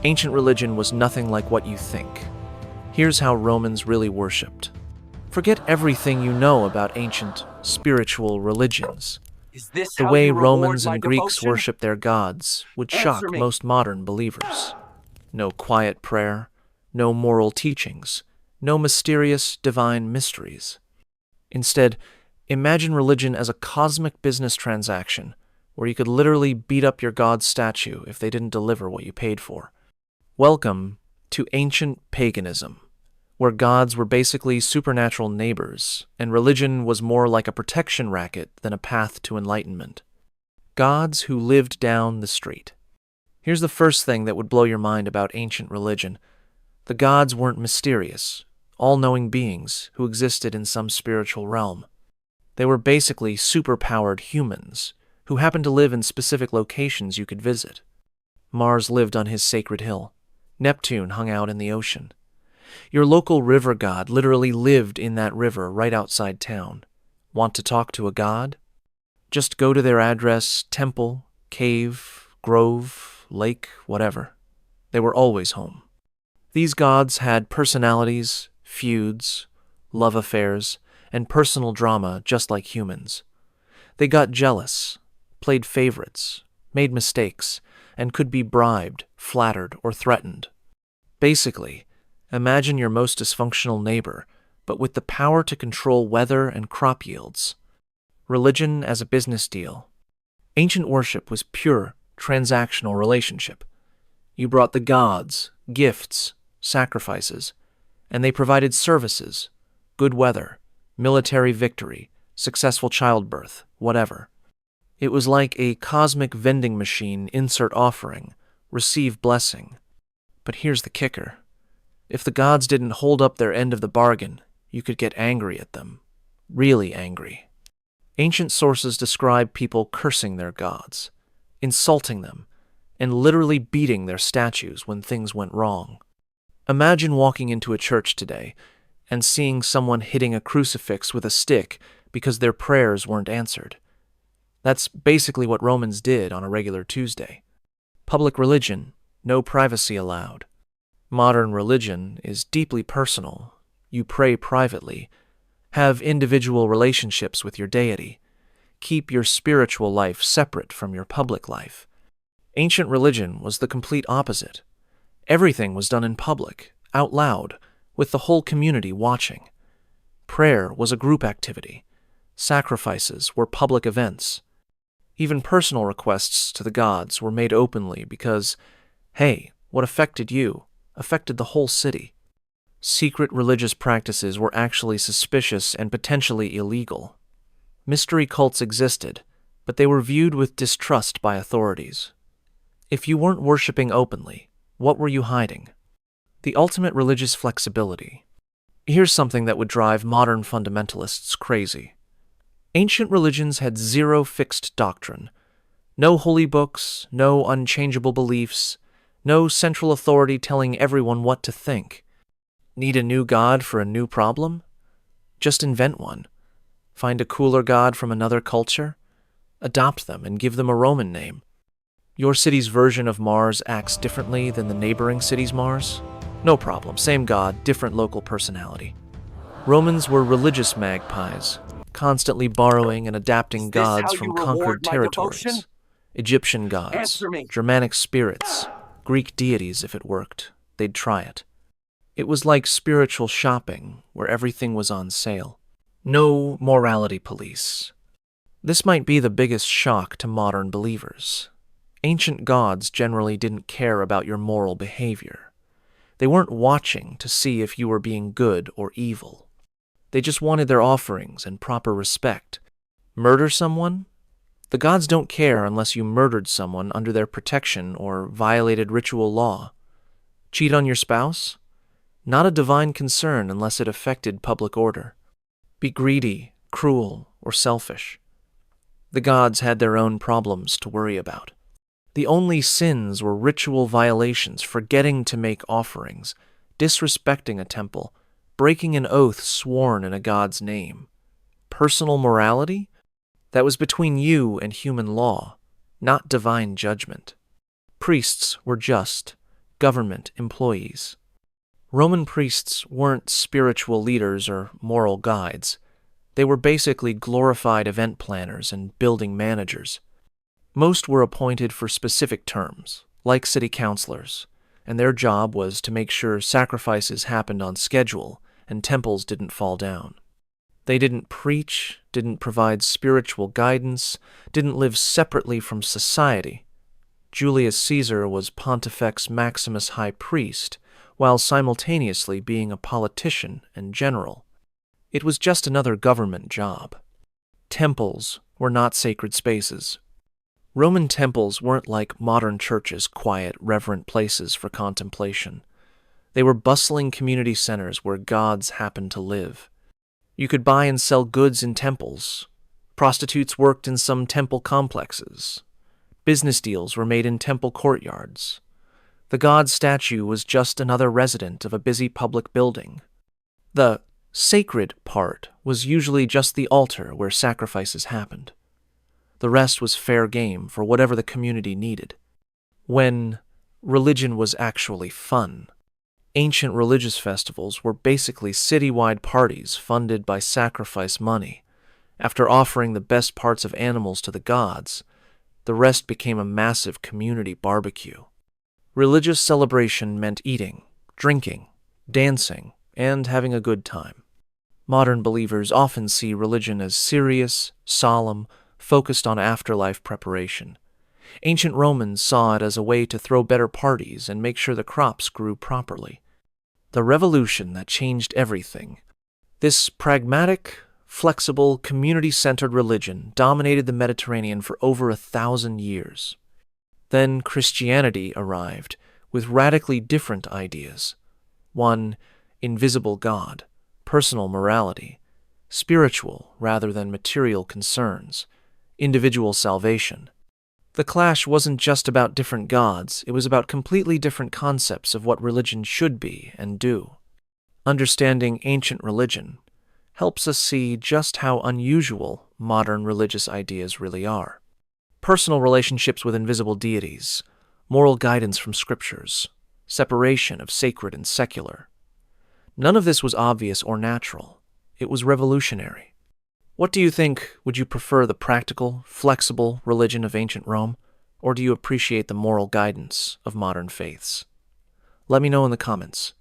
Ancient religion was nothing like what you think. Here's how Romans really worshipped. Forget everything you know about ancient, spiritual religions. Is this The how way you reward Romans my and Greeks devotion? worship their gods would Answer shock me. most modern believers. No quiet prayer, no moral teachings, no mysterious divine mysteries. Instead, imagine religion as a cosmic business transaction where you could literally beat up your god's statue if they didn't deliver what you paid for. Welcome to ancient paganism, where gods were basically supernatural neighbors, and religion was more like a protection racket than a path to enlightenment. Gods who lived down the street. Here's the first thing that would blow your mind about ancient religion. The gods weren't mysterious, all-knowing beings who existed in some spiritual realm. They were basically superpowered humans who happened to live in specific locations you could visit. Mars lived on his sacred hill. Neptune hung out in the ocean. Your local river god literally lived in that river right outside town. Want to talk to a god? Just go to their address, temple, cave, grove, lake, whatever. They were always home. These gods had personalities, feuds, love affairs, and personal drama just like humans. They got jealous, played favorites, made mistakes, and could be bribed, flattered, or threatened. Basically, imagine your most dysfunctional neighbor, but with the power to control weather and crop yields. Religion as a business deal. Ancient worship was pure, transactional relationship. You brought the gods, gifts, sacrifices, and they provided services, good weather, military victory, successful childbirth, whatever. It was like a cosmic vending machine, insert offering, receive blessing. But here's the kicker. If the gods didn't hold up their end of the bargain, you could get angry at them. Really angry. Ancient sources describe people cursing their gods, insulting them, and literally beating their statues when things went wrong. Imagine walking into a church today and seeing someone hitting a crucifix with a stick because their prayers weren't answered. That's basically what Romans did on a regular Tuesday. Public religion, no privacy allowed. Modern religion is deeply personal. You pray privately. Have individual relationships with your deity. Keep your spiritual life separate from your public life. Ancient religion was the complete opposite. Everything was done in public, out loud, with the whole community watching. Prayer was a group activity. Sacrifices were public events. Even personal requests to the gods were made openly because, hey, what affected you affected the whole city. Secret religious practices were actually suspicious and potentially illegal. Mystery cults existed, but they were viewed with distrust by authorities. If you weren't worshiping openly, what were you hiding? The ultimate religious flexibility. Here's something that would drive modern fundamentalists crazy. Ancient religions had zero fixed doctrine. No holy books, no unchangeable beliefs, no central authority telling everyone what to think. Need a new god for a new problem? Just invent one. Find a cooler god from another culture? Adopt them and give them a Roman name. Your city's version of Mars acts differently than the neighboring city's Mars? No problem, same god, different local personality. Romans were religious magpies, constantly borrowing and adapting gods from conquered territories. Egyptian gods, Germanic spirits, Greek deities if it worked. They'd try it. It was like spiritual shopping, where everything was on sale. No morality police. This might be the biggest shock to modern believers. Ancient gods generally didn't care about your moral behavior. They weren't watching to see if you were being good or evil. They just wanted their offerings and proper respect. Murder someone? The gods don't care unless you murdered someone under their protection or violated ritual law. Cheat on your spouse? Not a divine concern unless it affected public order. Be greedy, cruel, or selfish. The gods had their own problems to worry about. The only sins were ritual violations, forgetting to make offerings, disrespecting a temple, breaking an oath sworn in a god's name. Personal morality? That was between you and human law, not divine judgment. Priests were just, government employees. Roman priests weren't spiritual leaders or moral guides. They were basically glorified event planners and building managers. Most were appointed for specific terms, like city councilors, and their job was to make sure sacrifices happened on schedule and temples didn't fall down. They didn't preach, didn't provide spiritual guidance, didn't live separately from society. Julius Caesar was Pontifex Maximus High Priest, while simultaneously being a politician and general. It was just another government job. Temples were not sacred spaces. Roman temples weren't like modern churches, quiet, reverent places for contemplation. They were bustling community centers where gods happened to live. You could buy and sell goods in temples. Prostitutes worked in some temple complexes. Business deals were made in temple courtyards. The god statue was just another resident of a busy public building. The sacred part was usually just the altar where sacrifices happened. The rest was fair game for whatever the community needed. When religion was actually fun, ancient religious festivals were basically citywide parties funded by sacrifice money. After offering the best parts of animals to the gods, the rest became a massive community barbecue. Religious celebration meant eating, drinking, dancing, and having a good time. Modern believers often see religion as serious, solemn, focused on afterlife preparation. Ancient Romans saw it as a way to throw better parties and make sure the crops grew properly. The revolution that changed everything. This pragmatic, flexible, community-centered religion dominated the Mediterranean for over 1,000 years. Then Christianity arrived with radically different ideas. One, invisible God, personal morality, spiritual rather than material concerns, individual salvation. The clash wasn't just about different gods, it was about completely different concepts of what religion should be and do. Understanding ancient religion helps us see just how unusual modern religious ideas really are. Personal relationships with invisible deities, moral guidance from scriptures, separation of sacred and secular. None of this was obvious or natural. It was revolutionary. What do you think? Would you prefer the practical, flexible religion of ancient Rome, or do you appreciate the moral guidance of modern faiths? Let me know in the comments.